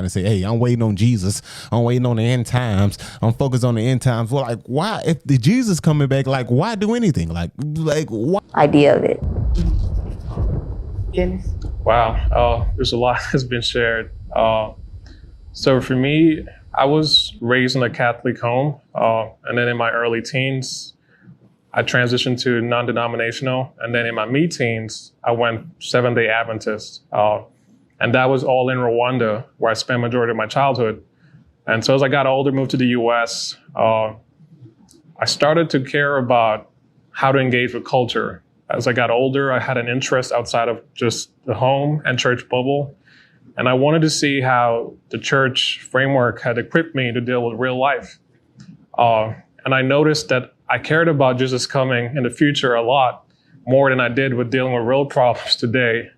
and say, hey, I'm waiting on Jesus. I'm waiting on the end times. I'm focused on the end times. Well, like, why, if the Jesus coming back, like, why do anything? Like why? Idea of it. Dennis? Wow, there's a lot that's been shared. So for me, I was raised in a Catholic home, and then in my early teens, I transitioned to non-denominational, and then in my mid-teens, I went Seventh-day Adventist. And that was all in Rwanda, where I spent majority of my childhood. And so as I got older, moved to the US, I started to care about how to engage with culture. As I got older, I had an interest outside of just the home and church bubble. And I wanted to see how the church framework had equipped me to deal with real life. And I noticed that I cared about Jesus coming in the future a lot more than I did with dealing with real problems today.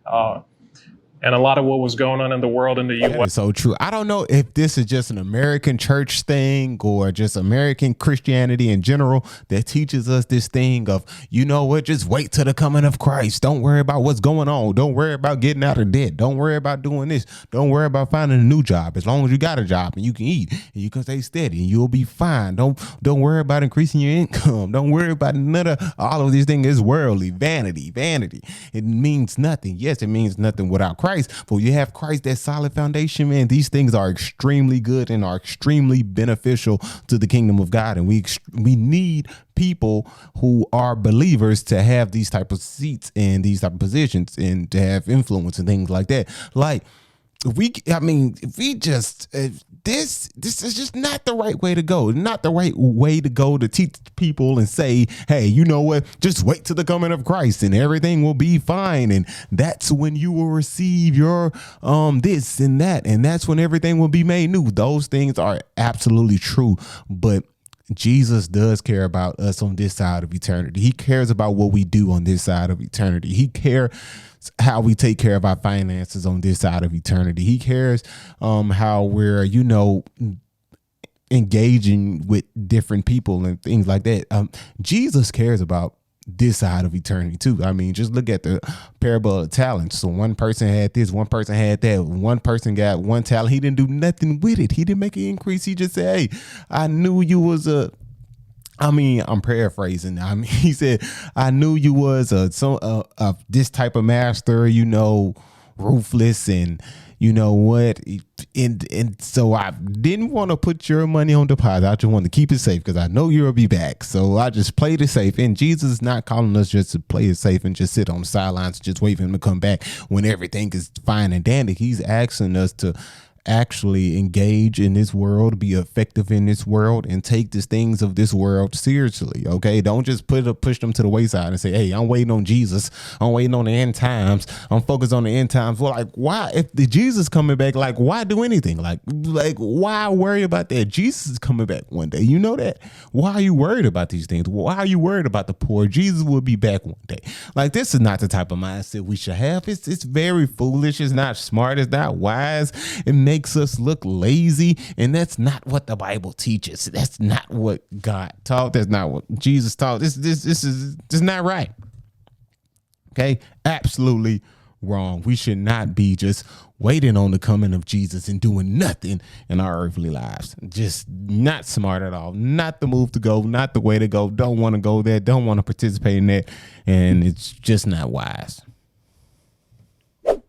And a lot of what was going on in the world in the U.S. That is so true. I don't know if this is just an American church thing or just American Christianity in general that teaches us this thing of, you know what, just wait till the coming of Christ. Don't worry about what's going on. Don't worry about getting out of debt. Don't worry about doing this. Don't worry about finding a new job. As long as you got a job and you can eat and you can stay steady and you'll be fine. Don't worry about increasing your income. Don't worry about none of all of these things. Is worldly, vanity. It means nothing. Yes, it means nothing without Christ. But you have Christ, that solid foundation, man. These things are extremely good and are extremely beneficial to the kingdom of God. And we need people who are believers to have these type of seats and these type of positions and to have influence and things like that. Like, this is just not the right way to go. Not the right way to go to teach people and say, hey, you know what? Just wait till the coming of Christ and everything will be fine. And that's when you will receive your this and that. And that's when everything will be made new. Those things are absolutely true. But Jesus does care about us on this side of eternity. He cares about what we do on this side of eternity. He cares how we take care of our finances on this side of eternity. He cares how we're, engaging with different people and things like that. Jesus cares about this side of eternity too. I mean, just look at the parable of talents. So one person had this, one person had that, one person got one talent. He didn't do nothing with it. He didn't make an increase. He just said, hey, I knew you was I'm paraphrasing. He said, I knew you was this type of master, ruthless, and you know what? And so I didn't want to put your money on deposit. I just wanted to keep it safe because I know you'll be back. So I just played it safe. And Jesus is not calling us just to play it safe and just sit on the sidelines and just wait for him to come back when everything is fine and dandy. He's asking us to actually engage in this world, be effective in this world, and take these things of this world seriously. Okay, don't just push them to the wayside and say, hey, I'm waiting on Jesus, I'm waiting on the end times, I'm focused on the end times. Well, like, why, if the Jesus coming back, like, why do anything? Like why worry about that? Jesus is coming back one day, you know that. Why are you worried about these things? Why are you worried about the poor? Jesus will be back one day. Like, this is not the type of mindset we should have. It's very foolish. It's not smart. It's not wise. It makes us look lazy, and that's not what the Bible teaches. That's not what God taught. That's not what Jesus taught. This is not right. Okay, absolutely wrong. We should not be just waiting on the coming of Jesus and doing nothing in our earthly lives. Just not smart at all. Not the move to go. Not the way to go. Don't want to go there. Don't want to participate in that, and it's just not wise.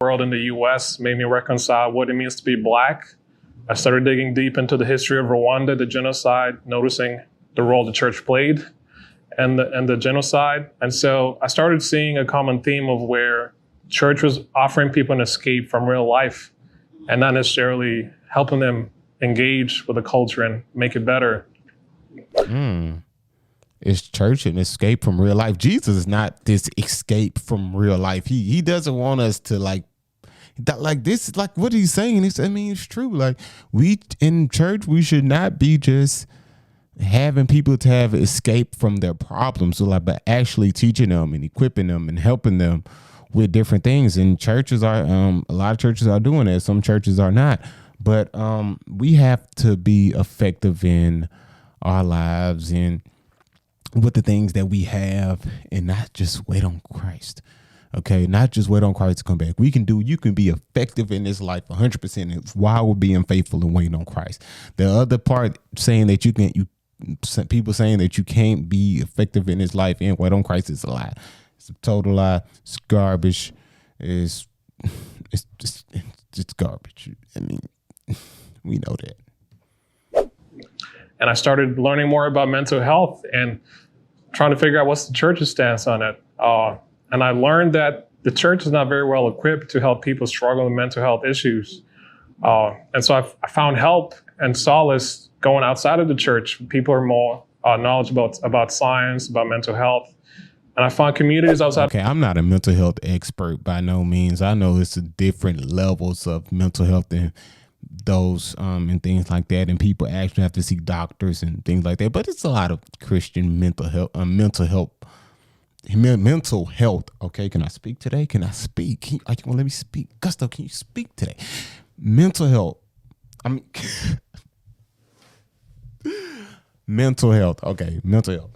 World in the U.S. made me reconcile what it means to be Black. I started digging deep into the history of Rwanda, the genocide, noticing the role the church played and the genocide. And so I started seeing a common theme of where church was offering people an escape from real life and not necessarily helping them engage with the culture and make it better. Is church an escape from real life? Jesus is not this escape from real life. He doesn't want us to like this. Like, what he's saying is, it's true. Like, we in church, we should not be just having people to have escape from their problems, but actually teaching them and equipping them and helping them with different things. And churches are, a lot of churches are doing that. Some churches are not. But we have to be effective in our lives and with the things that we have and not just wait on Christ. Okay, not just wait on Christ to come back. You can be effective in this life 100% while we're being faithful and waiting on Christ. The other part saying that people saying that you can't be effective in this life and wait on Christ is a lie. It's a total lie. It's garbage. It's just garbage. I mean, we know that. And I started learning more about mental health and trying to figure out what's the church's stance on it. And I learned that the church is not very well equipped to help people struggle with mental health issues. And so I found help and solace going outside of the church. People are more knowledgeable about science, about mental health. And I found communities outside. Okay, I'm not a mental health expert by no means. I know it's different levels of mental health and those and things like that, and people actually have to see doctors and things like that. But it's a lot of Christian mental health. Okay, can I speak today? Can I speak? You want to let me speak? Gusto, can you speak today? Mental health. I mean, mental health. Okay, mental health.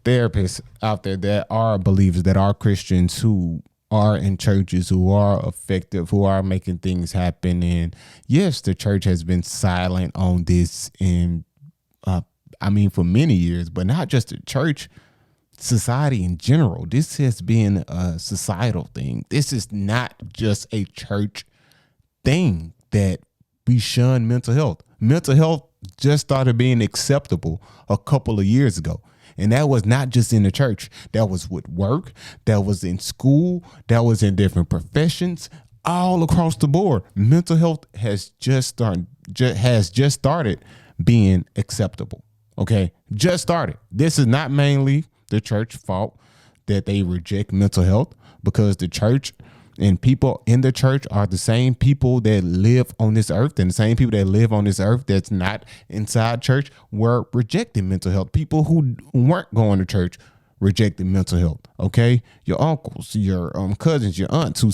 Therapists out there that are believers, that are Christians, who are in churches, who are effective, who are making things happen. And yes, the church has been silent on this, and for many years, but not just the church, society in general. This has been a societal thing. This is not just a church thing that we shun mental health. Mental health just started being acceptable a couple of years ago. And that was not just in the church. That was with work. That was in school. That was in different professions, all across the board. Mental health has just started being acceptable. Okay, just started. This is not mainly the church fault that they reject mental health, because the church and people in the church are the same people that live on this earth, and the same people that live on this earth that's not inside church were rejecting mental health. People who weren't going to church rejected mental health. Okay, your uncles, your cousins, your aunts who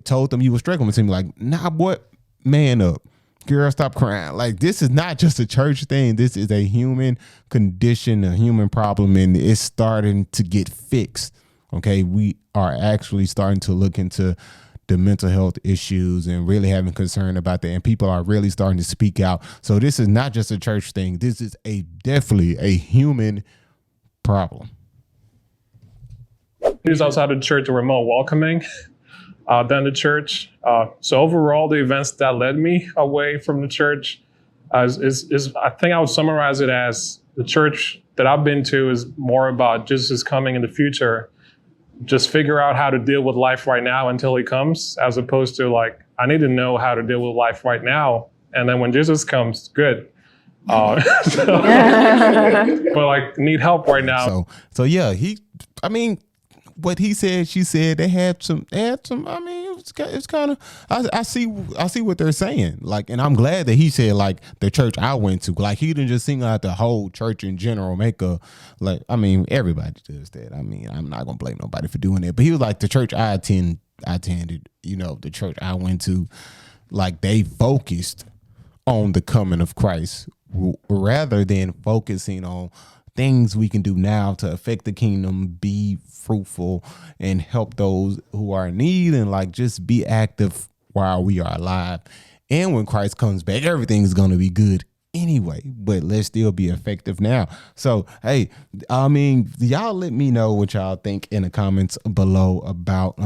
told them you were struggling with something, like, nah, boy, man up, girl, stop crying. Like, this is not just a church thing. This is a human condition, a human problem, and it's starting to get fixed. Okay, we are actually starting to look into the mental health issues and really having concern about that, and people are really starting to speak out. So this is not just a church thing. This is definitely a human problem. Communities outside of the church were more welcoming than the church. So overall, the events that led me away from the church is I think I would summarize it as the church that I've been to is more about Jesus coming in the future. Just figure out how to deal with life right now until he comes, as opposed to like, I need to know how to deal with life right now. And then when Jesus comes, good. But like, need help right now. So yeah, what he said, she said, they had some, I mean, it's kind of, I see what they're saying. Like, and I'm glad that he said, like, the church I went to, like, he didn't just single out the whole church in general, everybody does that. I mean, I'm not going to blame nobody for doing that, but he was like, the church I attended, the church I went to, like, they focused on the coming of Christ rather than focusing on things we can do now to affect the kingdom, be fruitful, and help those who are in need, and like just be active while we are alive. And when Christ comes back, everything's going to be good anyway, but let's still be effective now. So, hey, I mean, y'all let me know what y'all think in the comments below about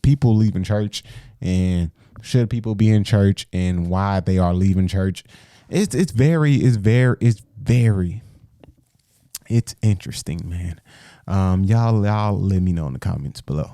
people leaving church, and should people be in church, and why they are leaving church. It's interesting, man. Y'all let me know in the comments below.